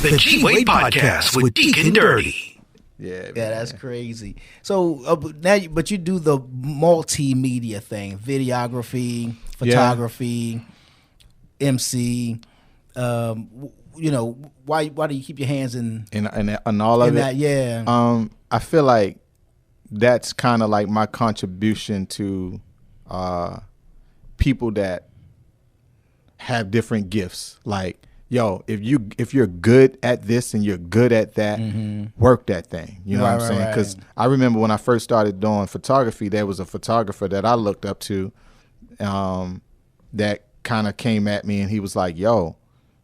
The G-Wade Podcast with Deacon Dirty. Yeah, that's crazy. So but you do the multimedia thing, videography, photography, MC. Why do you keep your hands in all of that? it? Yeah. I feel like that's kind of like my contribution to people that have different gifts. Like, yo, if you're good at this and you're good at that, work that thing. You know what I'm saying? Because I remember when I first started doing photography, there was a photographer that I looked up to that kind of came at me and he was like, yo,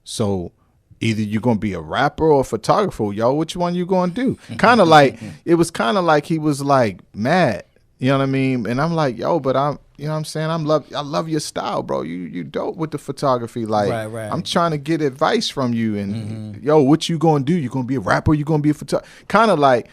so either you're going to be a rapper or a photographer, yo, which one you going to do? Kind of like, it was kind of like he was like mad, you know what I mean? And I'm like, yo, but you know what I'm saying? I love your style, bro. You dope with the photography. Like, I'm trying to get advice from you. And, yo, what you going to do? You going to be a rapper? You going to be a photographer? Kind of like,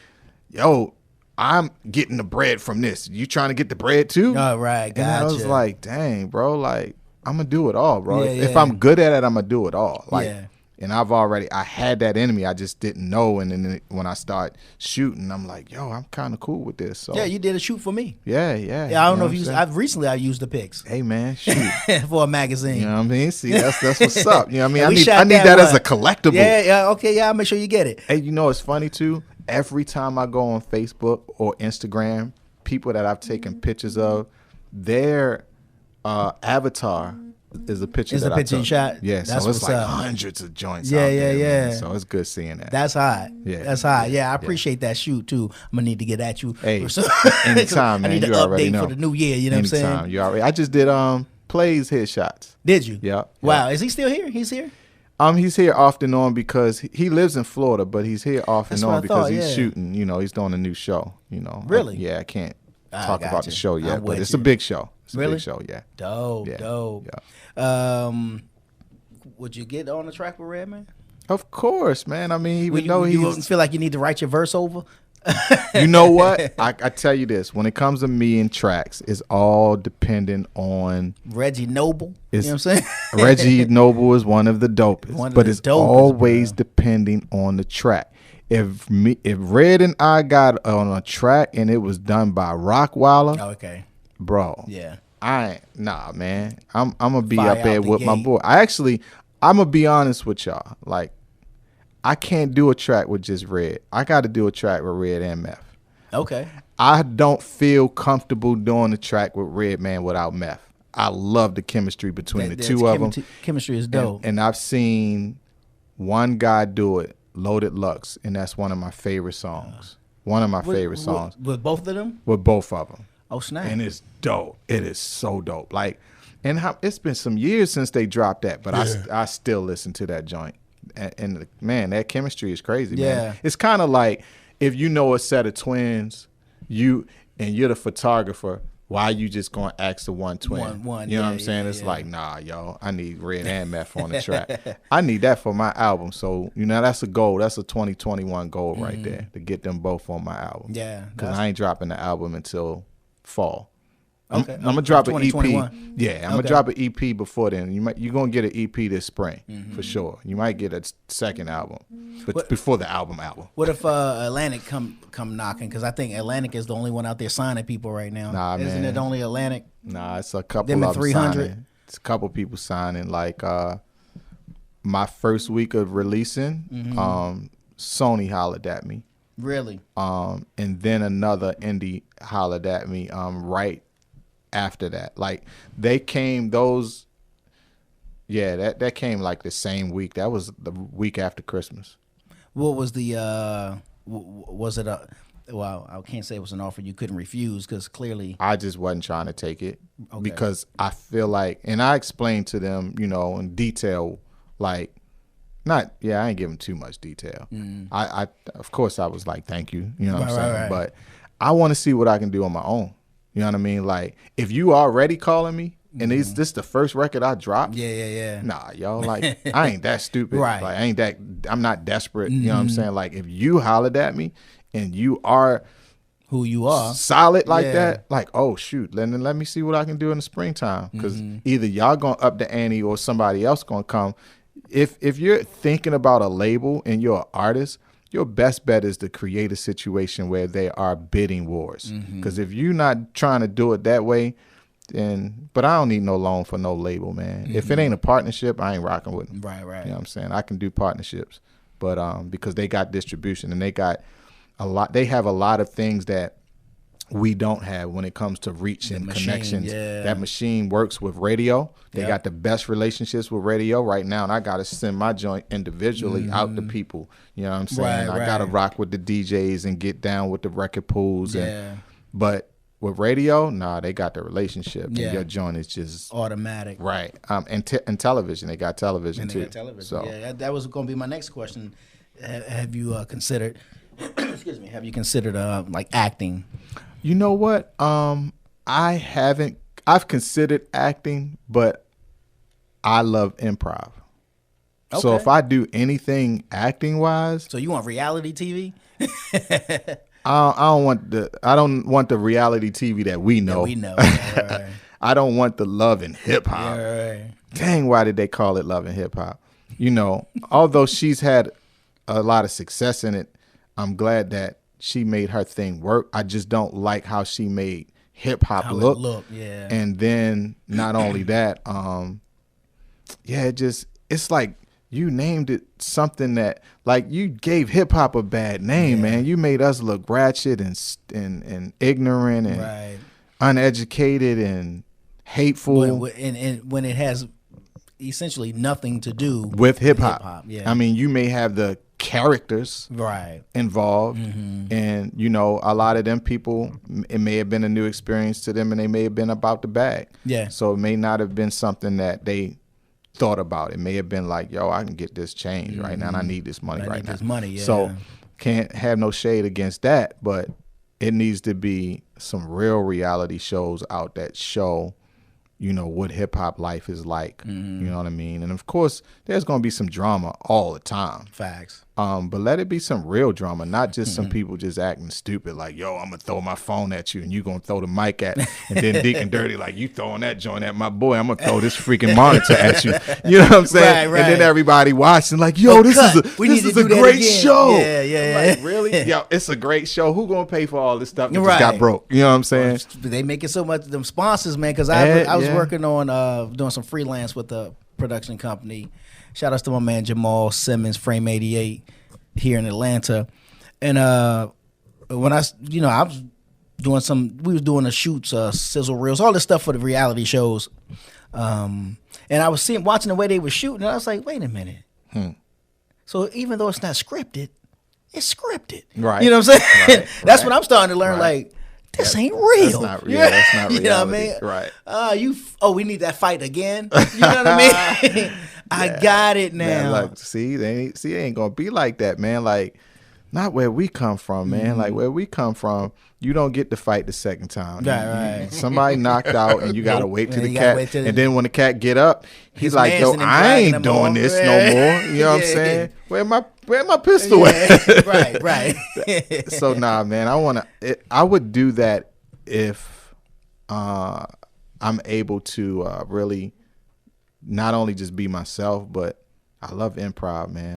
yo, I'm getting the bread from this. You trying to get the bread too? Oh, right. Gotcha. And I was like, dang, bro, like, I'm going to do it all, bro. If I'm good at it, I'm going to do it all. Like, and I had that in me. I just didn't know. And then when I start shooting, I'm like, yo, I'm kind of cool with this. So yeah, you did a shoot for me. Yeah. I don't know if I used the pics. Hey, man, shoot. For a magazine. You know what I mean? See, that's what's up. You know what I mean? I need that as a collectible. Yeah, okay, I'll make sure you get it. Hey, you know, it's funny, too. Every time I go on Facebook or Instagram, people that I've taken pictures of, their avatar is a picture that I took. It's a picture shot? Yeah, so it's like hundreds of joints out there. Yeah. Man. So it's good seeing that. That's hot. Yeah. That's hot. Yeah, I appreciate that shoot, too. I'm going to need to get at you. Hey, anytime, man. I need to update for the new year, you know what I'm saying? You already. I just did Plays headshots. Did you? Yeah. Wow. Is he still here? He's here? He's here off and on because he lives in Florida, but he's here off and on because he's shooting. You know, he's doing a new show. You know, really? I can't talk about the show yet, but it's a big show. It's really? A big show, yeah. Dope. Yeah. Would you get on the track with Redman? Of course, man. I mean, you wouldn't feel like you need to write your verse over? You know what? I tell you this. When it comes to me and tracks, it's all dependent on Reggie Noble. You know what I'm saying? Reggie Noble is one of the dopest. But it's always depending on the track. If Red and I got on a track and it was done by Rockwilder, okay, bro. Yeah. Man. I'm gonna be up there with my boy. I'm gonna be honest with y'all. Like, I can't do a track with just Red. I got to do a track with Red and Meth. Okay. I don't feel comfortable doing a track with Redman without Meth. I love the chemistry between the two of them. Chemistry is dope. And I've seen one guy do it, Loaded Lux, and that's one of my favorite songs. One of my favorite songs. With both of them? With both of them. Oh, snap. And it's dope. It is so dope. Like, and it's been some years since they dropped that, but I still listen to that joint. And man, that chemistry is crazy, man. It's kind of like if you know a set of twins, you're the photographer, why you just gonna ask the one twin? You know what I'm saying? It's like, nah, yo, I need Red and Meth on the track. I need that for my album. So, you know, that's a goal. That's a 2021 goal right there, to get them both on my album. Yeah. Because I ain't dropping the album until fall. Okay. I'm gonna drop an EP. 2021. Yeah, I'm gonna drop an EP before then. You're gonna get an EP this spring for sure. You might get a second album, but before the album. What if Atlantic come knocking? Because I think Atlantic is the only one out there signing people right now. Nah, Isn't man. it only Atlantic? Nah, it's a couple Them of and 300. signing. It's a couple people signing. Like my first week of releasing, Sony hollered at me. Really? And then another indie hollered at me right after that. Like, they came that came like the same week. That was the week after Christmas. What was the was it a well, I can't say it was an offer you couldn't refuse, because clearly I just wasn't trying to take it because I feel like, and I explained to them, you know, in detail, like, I ain't giving too much detail. I of course I was like, thank you, you know what I'm saying? Right. But I want to see what I can do on my own. You know what I mean? Like, if you already calling me and this the first record I dropped, nah, yo, like, I ain't that stupid. Right. Like, I'm not desperate. You know what I'm saying? Like, if you hollered at me and you are who you are solid like that, like, oh shoot, let me see what I can do in the springtime, because either y'all gonna up the ante or somebody else gonna come if you're thinking about a label and you're an artist, your best bet is to create a situation where there are bidding wars. Because if you're not trying to do it that way, then, but I don't need no loan for no label, man. If it ain't a partnership, I ain't rocking with them. Right. You know what I'm saying? I can do partnerships, but because they got distribution and they got they have a lot of things that we don't have when it comes to reach and connections. That machine works with radio. They got the best relationships with radio right now, and I got to send my joint individually out to people. You know what I'm saying? I got to rock with the DJs and get down with the record pools. But with radio, nah, they got the relationship. And your joint is just automatic. Right. And television. They got television too. So that was going to be my next question. Have you considered, excuse me, have you considered like acting? You know what? I haven't. I've considered acting, but I love improv. Okay. So if I do anything acting wise, so you want reality TV? I don't want the reality TV that we know. Right. I don't want the Love and Hip Hop. Right. Dang, why did they call it Love and Hip Hop? You know, although she's had a lot of success in it, I'm glad that she made her thing work. I just don't like how she made hip hop look. And then not only that, it's like you named it something that, like, you gave hip hop a bad name, man. You made us look ratchet and ignorant and uneducated and hateful. And when it has essentially nothing to do with hip hop. I mean, you may have the characters involved, and you know, a lot of them people, it may have been a new experience to them, and they may have been about the bag. So it may not have been something that they thought about. It may have been like, yo, I can get this change right now, and I need this money right now. So can't have no shade against that, but it needs to be some real reality shows out that show, you know, what hip hop life is like. You know what I mean? And of course, there's gonna be some drama all the time. Facts. But let it be some real drama, not just some people just acting stupid, like, yo, I'm gonna throw my phone at you and you gonna throw the mic at me. And then Deacon Dirty, like, you throwing that joint at my boy, I'm gonna throw this freaking monitor at you. You know what I'm saying? Right. And then everybody watching, like, yo, this is a great show. Like, really? Yo, it's a great show. Who gonna pay for all this stuff that just got broke? You know what I'm saying? They making so much of them sponsors, man, because I was working on doing some freelance with a production company. Shout outs to my man Jamal Simmons, Frame 88 here in Atlanta. And when I was doing we was doing the shoots, sizzle reels, all this stuff for the reality shows. And I was watching the way they were shooting, and I was like, wait a minute. So even though it's not scripted, it's scripted. Right. You know what I'm saying? That's what I'm starting to learn, like, this ain't real. That's not reality. You know what I mean? Right. We need that fight again. You know what I mean? I got it now. Man, look, it ain't gonna be like that, man. Like, not where we come from, man. Like, where we come from, you don't get to fight the second time. Right. Somebody knocked out, and you gotta wait till the cat. And then when the cat get up, he's like, yo, I ain't doing this no more. You know what I'm saying? Where my pistol at? Right. So nah, man. I would do that if I'm able to really not only just be myself, but I love improv, man.